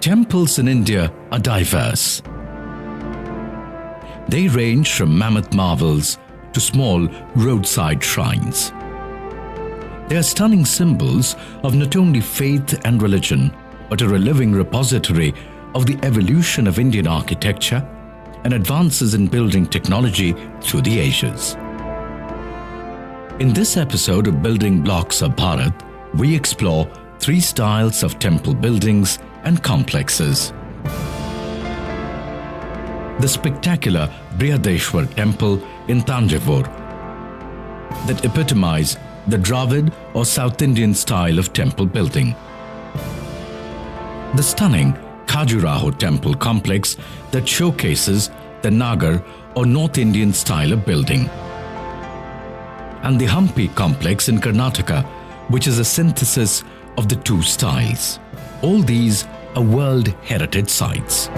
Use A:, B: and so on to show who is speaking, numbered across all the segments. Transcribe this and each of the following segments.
A: Temples in India are diverse. They range from mammoth marvels to small roadside shrines. They are stunning symbols of not only faith and religion, but are a living repository of the evolution of Indian architecture and advances in building technology through the ages. In this episode of Building Blocks of Bharat, we explore 3 styles of temple buildings and complexes. The spectacular 𝗵𝗵𝗳𝗃 temple in Thanjavur that epitomize the Dravid or South Indian style of temple building. The stunning 𝗗𝗵𝗄𝗃 temple complex that showcases the Nagar or North Indian style of building. And the Hampi complex in Karnataka, which is a synthesis of the 2 styles. All these are World Heritage Sites.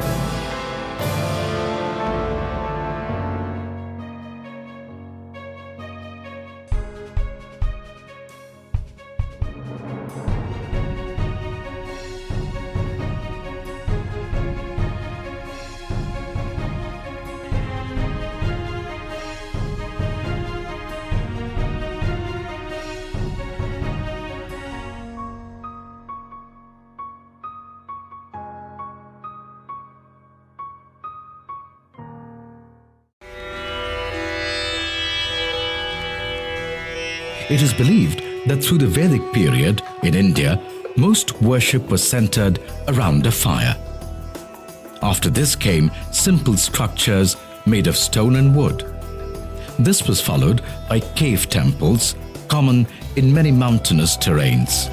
A: It is believed that through the Vedic period in India, most worship was centered around a fire. After this came simple structures made of stone and wood. This was followed by cave temples, common in many mountainous terrains.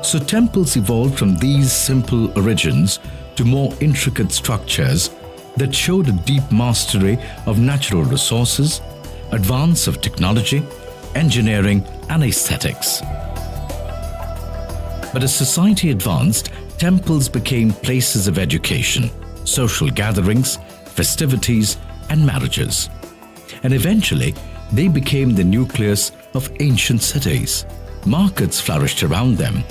A: So temples evolved from these simple origins to more intricate structures that showed a deep mastery of natural resources, advance of technology, engineering, and aesthetics. But as society advanced, temples became places of education, social gatherings, festivities, and marriages. And eventually, they became the nucleus of ancient cities. Markets flourished around them.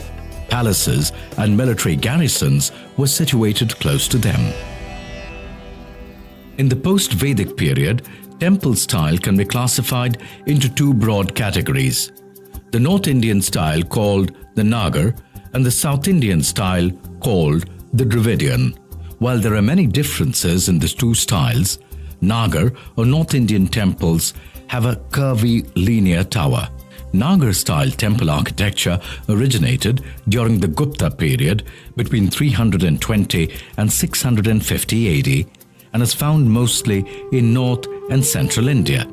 A: Palaces and military garrisons were situated close to them. In the post-Vedic period, temple style can be classified into 2 broad categories: the North Indian style called the Nagar and the South Indian style called the Dravidian. While there are many differences in these 2 styles, Nagar or North Indian temples have a curvy linear tower. Nagar-style temple architecture originated during the Gupta period between 320 and 650 AD and is found mostly in North and Central India.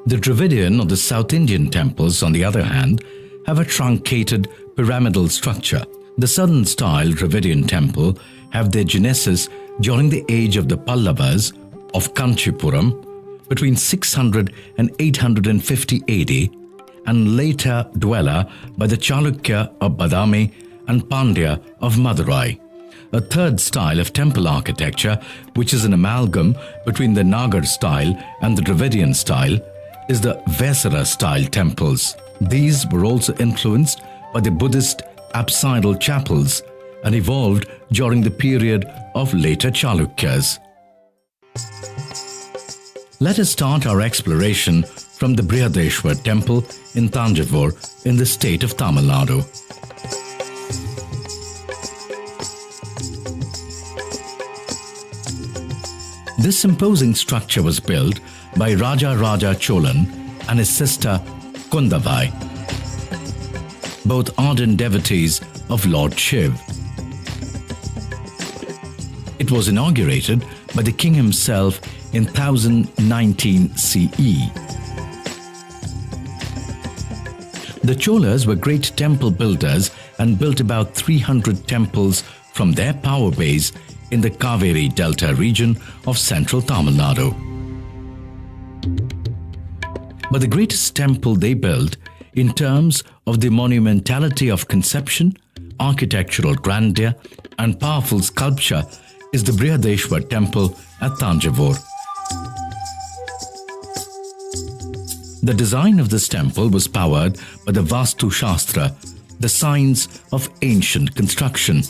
A: The Dravidian or the South Indian temples, on the other hand, have a truncated pyramidal structure. The Southern-style Dravidian temple have their genesis during the age of the Pallavas of Kanchipuram between 600 and 850 AD and later dweller by the Chalukya of Badami and Pandya of Madurai. A third style of temple architecture, which is an amalgam between the Nagar style and the Dravidian style, is the Vesara style temples. These were also influenced by the Buddhist apsidal chapels and evolved during the period of later Chalukyas. Let us start our exploration from the 𝗵𝗵𝗳𝗃 temple in Thanjavur in the state of Tamil Nadu. This imposing structure was built by Raja Cholan and his sister Kundavai, both ardent devotees of Lord Shiv. It was inaugurated by the king himself in 1019 CE. The Cholas were great temple builders and built about 300 temples from their power base in the Kaveri Delta region of central Tamil Nadu. But the greatest temple they built in terms of the monumentality of conception, architectural grandeur, and powerful sculpture is the 𝗵𝗵𝗳𝗃 temple at Thanjavur. The design of this temple was powered by the Vastu Shastra, the science of ancient construction.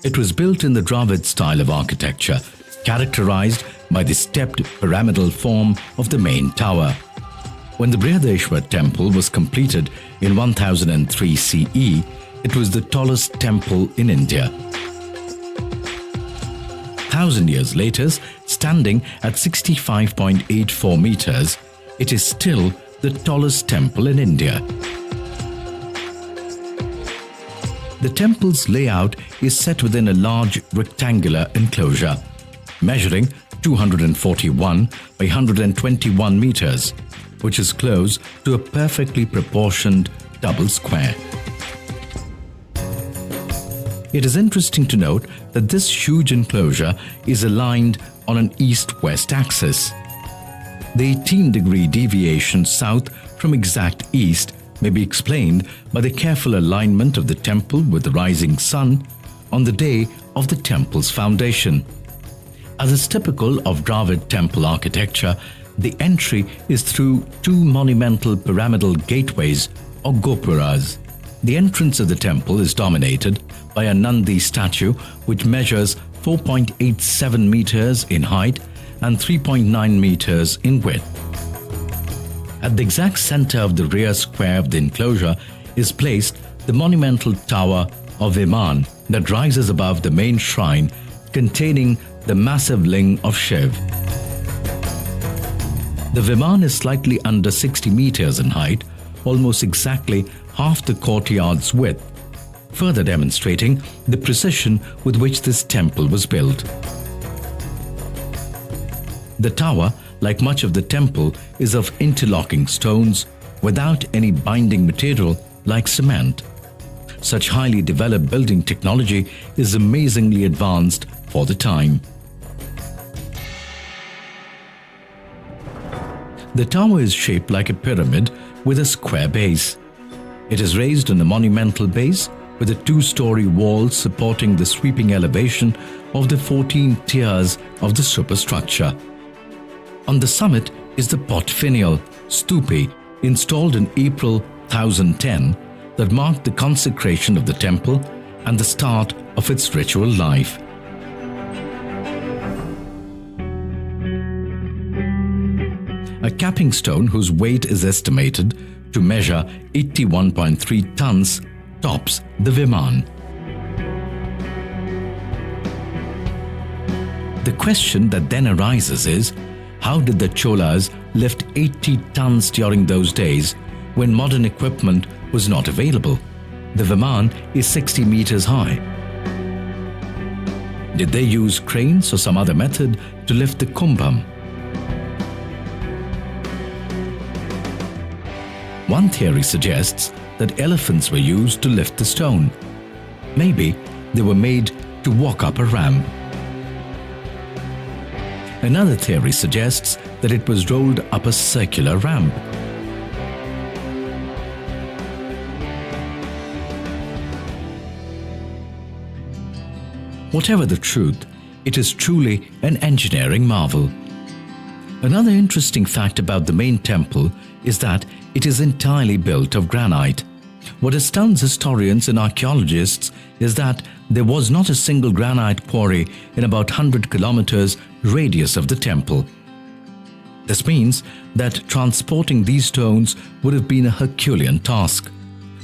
A: It was built in the Dravid style of architecture, characterized by the stepped pyramidal form of the main tower. When the 𝗵𝗱𝗳𝗃 temple was completed in 1003 CE, it was the tallest temple in India. 1,000 years later, standing at 65.84 meters, it is still the tallest temple in India. The temple's layout is set within a large rectangular enclosure, measuring 241 by 121 meters, which is close to a perfectly proportioned double square. It is interesting to note that this huge enclosure is aligned on an east-west axis. The 18-degree deviation south from exact east may be explained by the careful alignment of the temple with the rising sun on the day of the temple's foundation. As is typical of Dravid temple architecture, the entry is through two monumental pyramidal gateways or gopuras. The entrance of the temple is dominated by a Nandi statue which measures 4.87 meters in height and 3.9 meters in width. At the exact center of the rear square of the enclosure is placed the monumental tower of Viman that rises above the main shrine containing the massive ling of Shiv. The Viman is slightly under 60 meters in height, almost exactly half the courtyard's width, further demonstrating the precision with which this temple was built. The tower, like much of the temple, is of interlocking stones without any binding material like cement. Such highly developed building technology is amazingly advanced for the time. The tower is shaped like a pyramid with a square base. It is raised on a monumental base with a two-story wall supporting the sweeping elevation of the 14 tiers of the superstructure. On the summit is the pot finial, stupi, installed in April 1010 that marked the consecration of the temple and the start of its ritual life. A capping stone whose weight is estimated to measure 81.3 tons tops the Viman. The question that then arises is, how did the Cholas lift 80 tons during those days when modern equipment was not available? The Viman is 60 meters high. Did they use cranes or some other method to lift the kumbham? One theory suggests that elephants were used to lift the stone. Maybe they were made to walk up a ramp. Another theory suggests that it was rolled up a circular ramp. Whatever the truth, it is truly an engineering marvel. Another interesting fact about the main temple is that it is entirely built of granite. What astounds historians and archaeologists is that there was not a single granite quarry in about 100 kilometers radius of the temple. This means that transporting these stones would have been a Herculean task.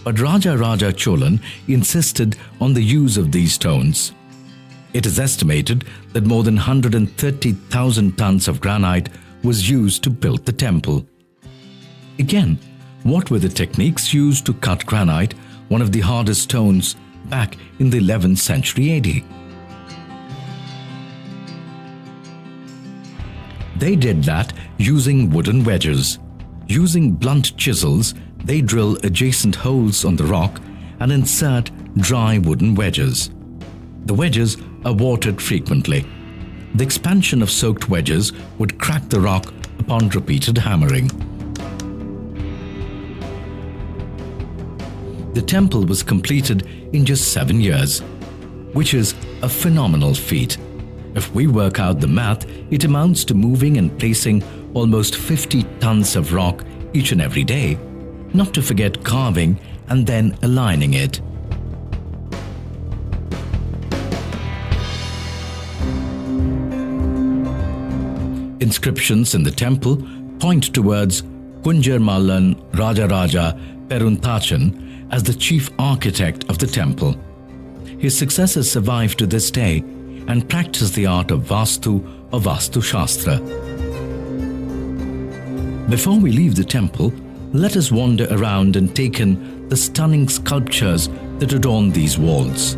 A: But Raja Cholan insisted on the use of these stones. It is estimated that more than 130,000 tons of granite was used to build the temple. Again, what were the techniques used to cut granite, one of the hardest stones, back in the 11th century AD? They did that using wooden wedges. Using blunt chisels, they drill adjacent holes on the rock and insert dry wooden wedges. The wedges are watered frequently. The expansion of soaked wedges would crack the rock upon repeated hammering. The temple was completed in just 7 years, which is a phenomenal feat. If we work out the math, it amounts to moving and placing almost 50 tons of rock each and every day, not to forget carving and then aligning it. Inscriptions in the temple point towards Kunjarmallan Rajaraja Perunthachen as the chief architect of the temple. His successors survive to this day and practice the art of Vastu or Vastu Shastra. Before we leave the temple, let us wander around and take in the stunning sculptures that adorn these walls.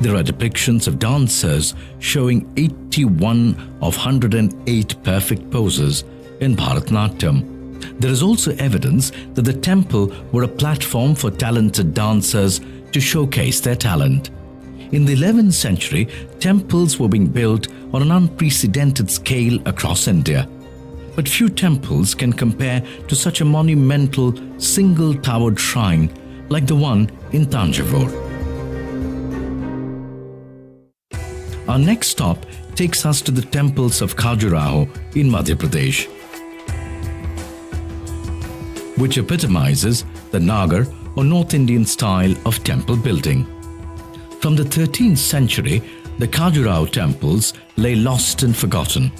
A: There are depictions of dancers showing 81 of 108 perfect poses in Bharatanatyam. There is also evidence that the temple were a platform for talented dancers to showcase their talent. In the 11th century, temples were being built on an unprecedented scale across India. But few temples can compare to such a monumental single-towered shrine like the one in Thanjavur. Our next stop takes us to the temples of Khajuraho in Madhya Pradesh, which epitomizes the Nagar or North Indian style of temple building. From the 13th century, the Khajuraho temples lay lost and forgotten,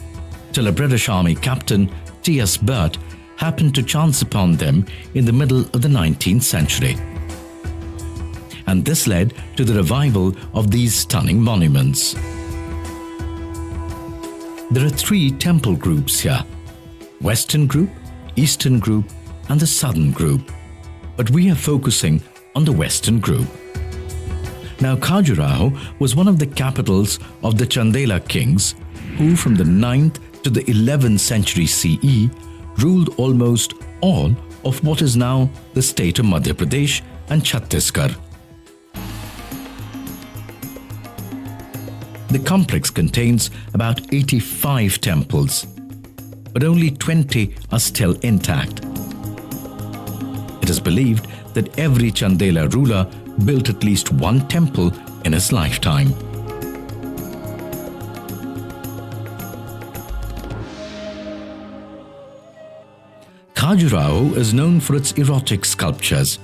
A: till a British army captain, T.S. Burt, happened to chance upon them in the middle of the 19th century. And this led to the revival of these stunning monuments. There are three temple groups here: Western group, Eastern group, and the Southern group. But we are focusing on the Western group. Now, Khajuraho was one of the capitals of the Chandela kings, who from the 9th to the 11th century CE ruled almost all of what is now the state of Madhya Pradesh and Chhattisgarh. The complex contains about 85 temples, but only 20 are still intact. It is believed that every Chandela ruler built at least one temple in his lifetime. Khajuraho is known for its erotic sculptures,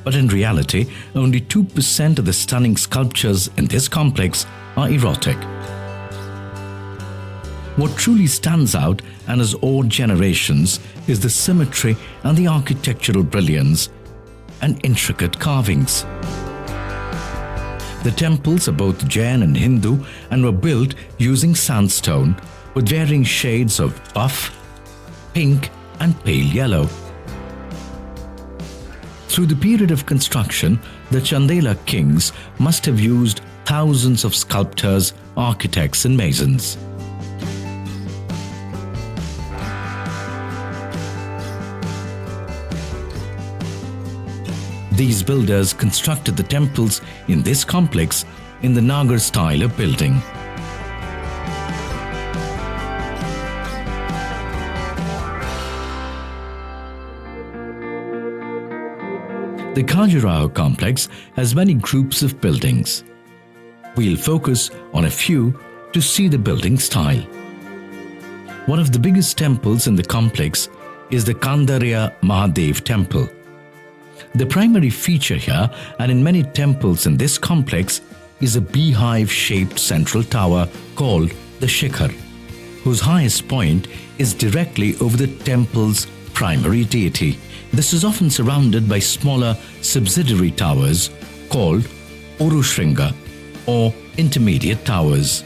A: but in reality, only 2% of the stunning sculptures in this complex are erotic. What truly stands out and has awed generations is the symmetry and the architectural brilliance and intricate carvings. The temples are both Jain and Hindu and were built using sandstone with varying shades of buff, pink, and pale yellow. Through the period of construction, the Chandela kings must have used thousands of sculptors, architects, and masons. These builders constructed the temples in this complex in the Nagar style of building. The Khajuraho complex has many groups of buildings. We'll focus on a few to see the building style. One of the biggest temples in the complex is the Kandarya Mahadev temple. The primary feature here and in many temples in this complex is a beehive-shaped central tower called the Shikhar, whose highest point is directly over the temple's primary deity. This is often surrounded by smaller subsidiary towers called Urushringa or intermediate towers.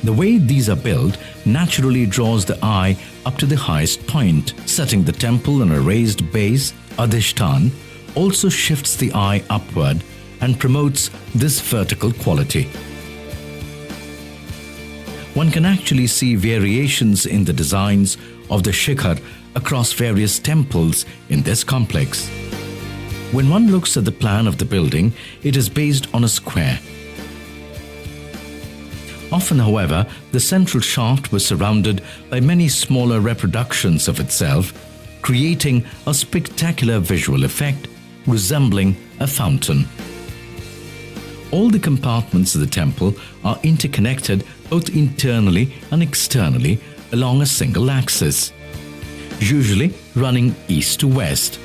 A: The way these are built naturally draws the eye up to the highest point. Setting the temple on a raised base, Adhishtan, also shifts the eye upward and promotes this vertical quality. One can actually see variations in the designs of the Shikhar across various temples in this complex. When one looks at the plan of the building, it is based on a square. Often, however, the central shaft was surrounded by many smaller reproductions of itself, creating a spectacular visual effect resembling a fountain. All the compartments of the temple are interconnected both internally and externally along a single axis, usually running east to west.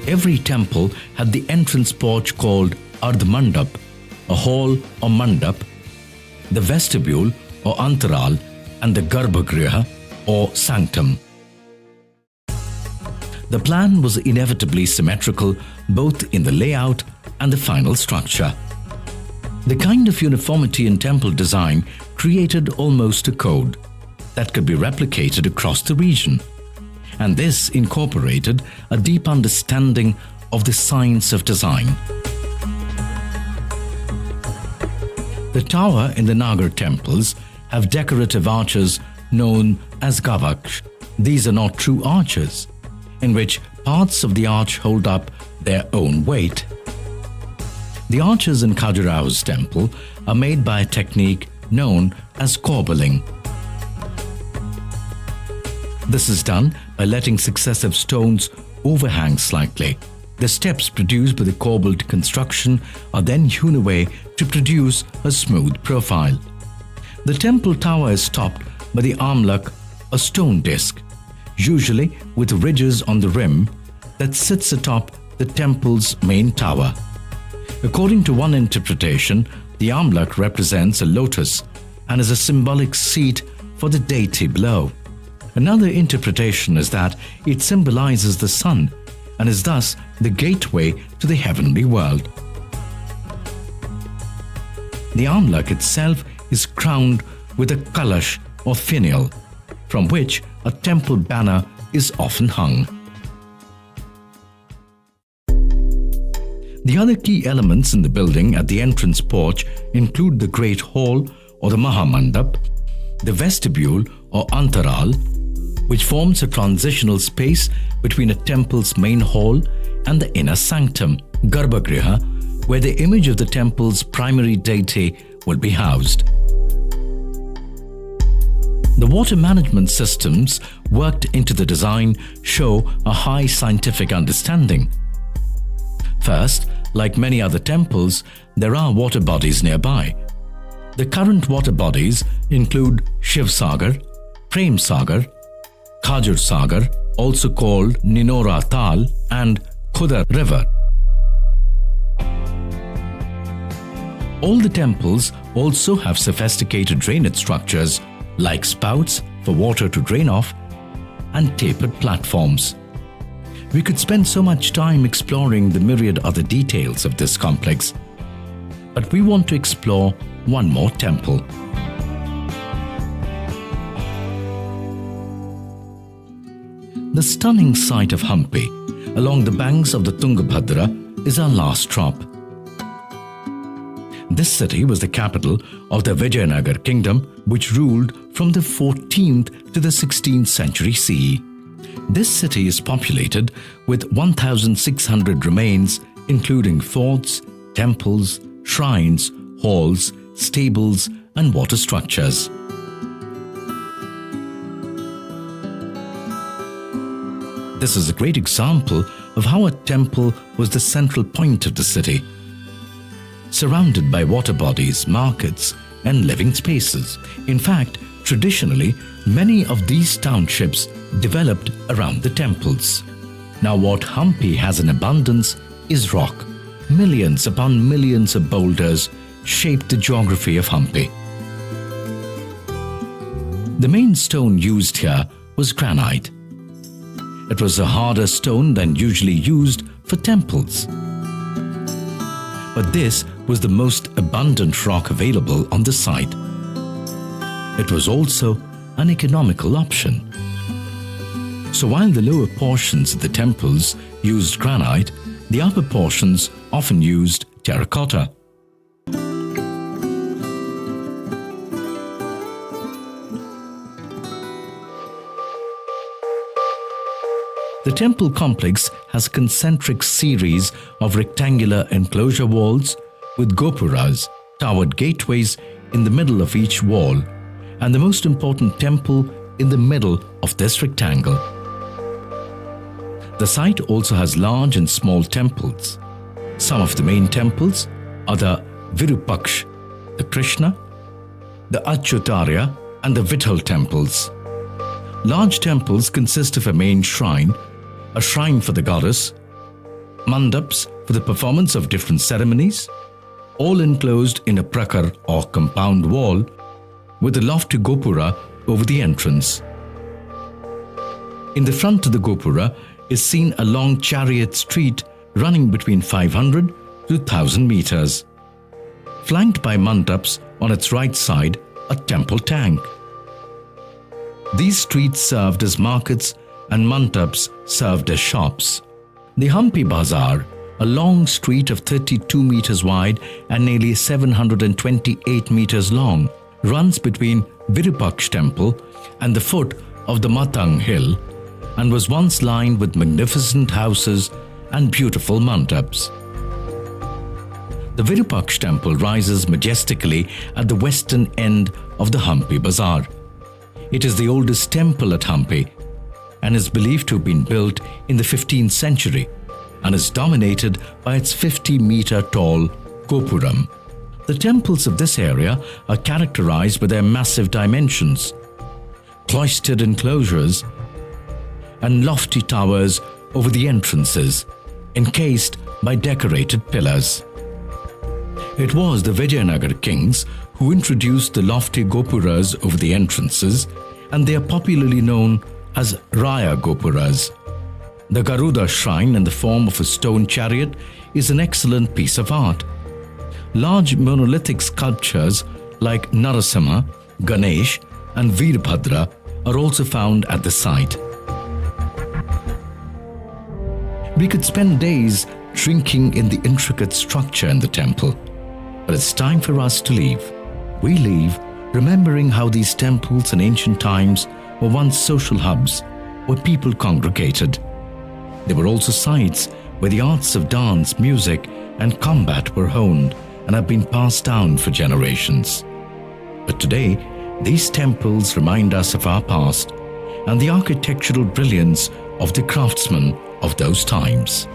A: Every temple had the entrance porch called Ardh-mandap, a hall or mandap, the vestibule or antaral, and the garbhagriha or sanctum. The plan was inevitably symmetrical both in the layout and the final structure. The kind of uniformity in temple design created almost a code that could be replicated across the region, and this incorporated a deep understanding of the science of design. The tower in the Nagar temples have decorative arches known as gavaksh. These are not true arches, in which parts of the arch hold up their own weight. The arches in Khajuraho's temple are made by a technique known as corbelling. This is done by letting successive stones overhang slightly. The steps produced by the corbelled construction are then hewn away to produce a smooth profile. The temple tower is topped by the amlak, a stone disc, usually with ridges on the rim, that sits atop the temple's main tower. According to one interpretation, the amlak represents a lotus and is a symbolic seat for the deity below. Another interpretation is that it symbolizes the sun and is thus the gateway to the heavenly world. The amlak itself is crowned with a kalash or finial, from which a temple banner is often hung. The other key elements in the building at the entrance porch include the Great Hall or the Mahamandap, the vestibule or antaral, which forms a transitional space between a temple's main hall and the inner sanctum, garbhagriha, where the image of the temple's primary deity will be housed. The water management systems worked into the design show a high scientific understanding. First, like many other temples, there are water bodies nearby. The current water bodies include Shiv Sagar, Prem Sagar, Khajur Sagar, also called Ninora Tal, and Khudar River. All the temples also have sophisticated drainage structures like spouts for water to drain off and tapered platforms. We could spend so much time exploring the myriad other details of this complex, but we want to explore one more temple. The stunning sight of Hampi along the banks of the Tungabhadra is our last stop. This city was the capital of the Vijayanagar kingdom, which ruled from the 14th to the 16th century CE. This city is populated with 1,600 remains, including forts, temples, shrines, halls, stables, and water structures. This is a great example of how a temple was the central point of the city, surrounded by water bodies, markets, and living spaces. In fact, traditionally, many of these townships developed around the temples. Now, what Hampi has in abundance is rock. Millions upon millions of boulders shaped the geography of Hampi. The main stone used here was granite. It was a harder stone than usually used for temples. But this was the most abundant rock available on the site. It was also an economical option. So while the lower portions of the temples used granite, the upper portions often used terracotta. The temple complex has a concentric series of rectangular enclosure walls with gopuras, towered gateways, in the middle of each wall, and the most important temple in the middle of this rectangle. The site also has large and small temples. Some of the main temples are the Virupaksha, the Krishna, the Achyutarya and the Vitthal temples. Large temples consist of a main shrine, a shrine for the goddess, mandaps for the performance of different ceremonies, all enclosed in a prakar or compound wall with a lofty gopura over the entrance. In the front of the gopura is seen a long chariot street running between 500 to 1000 meters. Flanked by mandaps on its right side, a temple tank. These streets served as markets and mandaps served as shops. The Hampi Bazaar, a long street of 32 meters wide and nearly 728 meters long, runs between Virupaksha temple and the foot of the Matang hill and was once lined with magnificent houses and beautiful mandaps. The Virupaksha temple rises majestically at the western end of the Hampi Bazaar. It is the oldest temple at Hampi and is believed to have been built in the 15th century and is dominated by its 50-meter tall Gopuram. The temples of this area are characterized by their massive dimensions, cloistered enclosures, and lofty towers over the entrances, encased by decorated pillars. It was the Vijayanagar kings who introduced the lofty gopuras over the entrances, and they are popularly known as Raya Gopuras. The Garuda shrine in the form of a stone chariot is an excellent piece of art. Large monolithic sculptures like Narasimha, Ganesh and Veerbhadra are also found at the site. We could spend days drinking in the intricate structure in the temple, but it's time for us to leave. We leave remembering how these temples in ancient times were once social hubs where people congregated. They were also sites where the arts of dance, music and combat were honed and have been passed down for generations. But today, these temples remind us of our past and the architectural brilliance of the craftsmen of those times.